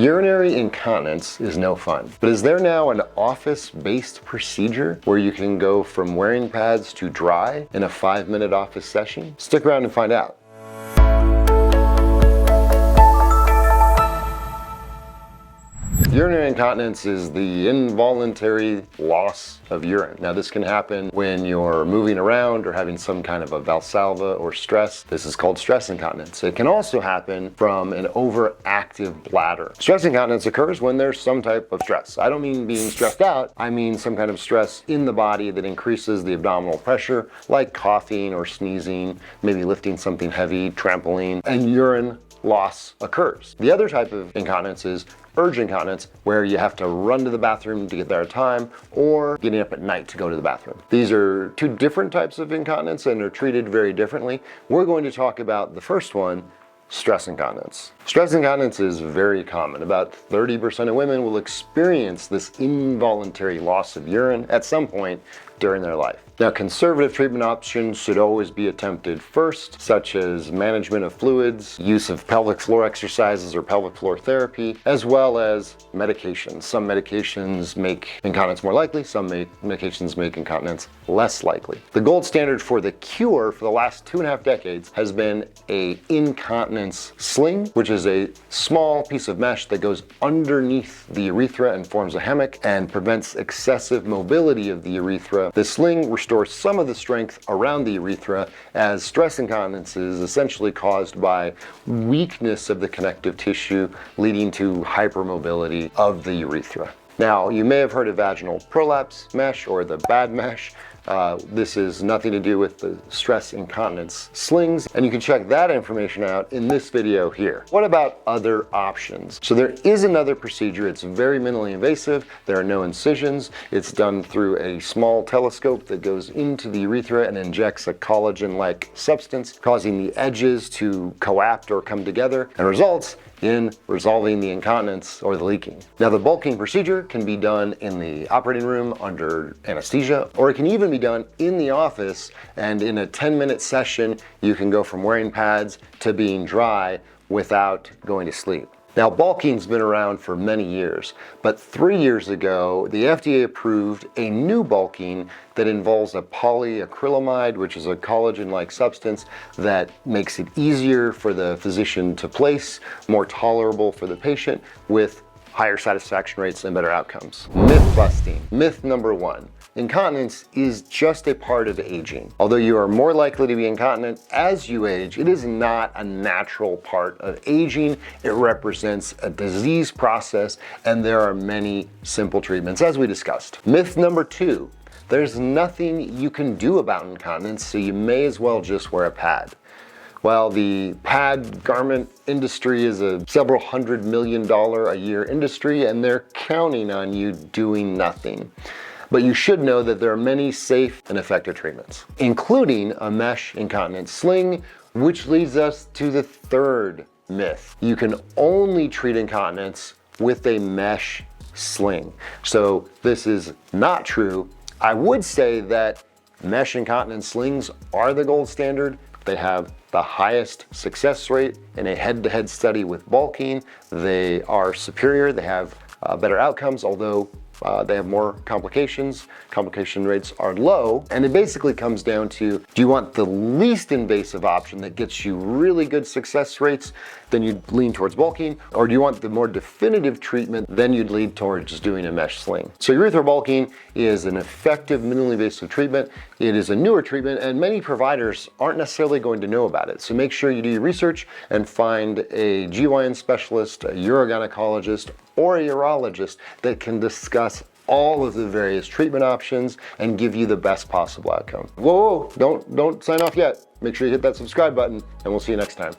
Urinary incontinence is no fun, but is there now an office-based procedure where you can go from wearing pads to dry in a 5-minute office session? Stick around and find out. Urinary incontinence is the involuntary loss of urine. Now, this can happen when you're moving around or having some kind of a valsalva or stress. This is called stress incontinence. It can also happen from an overactive bladder. Stress incontinence occurs when there's some type of stress. I don't mean being stressed out. I mean some kind of stress in the body that increases the abdominal pressure, like coughing or sneezing, maybe lifting something heavy, trampoline, and urine loss occurs. The other type of incontinence is urge incontinence, where you have to run to the bathroom to get there on time, or getting up at night to go to the bathroom. These are two different types of incontinence and are treated very differently. We're going to talk about the first one, stress incontinence. Stress incontinence is very common. About 30% of women will experience this involuntary loss of urine at some point during their life. Now, conservative treatment options should always be attempted first, such as management of fluids, use of pelvic floor exercises or pelvic floor therapy, as well as medications. Some medications make incontinence more likely, some medications make incontinence less likely. The gold standard for the cure for the last 2.5 decades has been an incontinence sling, which is a small piece of mesh that goes underneath the urethra and forms a hammock and prevents excessive mobility of the urethra. The sling restores some of the strength around the urethra, as stress incontinence is essentially caused by weakness of the connective tissue, leading to hypermobility of the urethra. Now, you may have heard of vaginal prolapse mesh or the bad mesh. This is nothing to do with the stress incontinence slings, and you can check that information out in this video here. What about other options? So there is another procedure. It's very minimally invasive. There are no incisions. It's done through a small telescope that goes into the urethra and injects a collagen-like substance, causing the edges to coapt or come together, and results in resolving the incontinence or the leaking. Now, the bulking procedure can be done in the operating room under anesthesia, or it can even be done in the office, and in a 10-minute session, you can go from wearing pads to being dry without going to sleep. Now, bulking's been around for many years, but 3 years ago, the FDA approved a new bulking that involves a polyacrylamide, which is a collagen-like substance that makes it easier for the physician to place, more tolerable for the patient, with higher satisfaction rates and better outcomes. Myth busting. Myth number 1. Incontinence is just a part of aging. Although you are more likely to be incontinent as you age, it is not a natural part of aging. It represents a disease process, and there are many simple treatments, as we discussed. Myth number 2. There's nothing you can do about incontinence, so you may as well just wear a pad. Well, the pad garment industry is a several $100 million a year industry, and they're counting on you doing nothing. But you should know that there are many safe and effective treatments, including a mesh incontinence sling, which leads us to the third myth. You can only treat incontinence with a mesh sling. So this is not true. I would say that mesh incontinence slings are the gold standard. They have the highest success rate in a head-to-head study with bulking. They are superior. They have better outcomes, although they have more complications. Complication rates are low, and it basically comes down to, do you want the least invasive option that gets you really good success rates? Then you'd lean towards bulking, or do you want the more definitive treatment? Then you'd lean towards doing a mesh sling. So urethral bulking is an effective minimally invasive treatment. It is a newer treatment, and many providers aren't necessarily going to know about it. So make sure you do your research and find a GYN specialist, a urogynecologist, or a urologist that can discuss all of the various treatment options and give you the best possible outcome. Whoa, don't sign off yet. Make sure you hit that subscribe button, and we'll see you next time.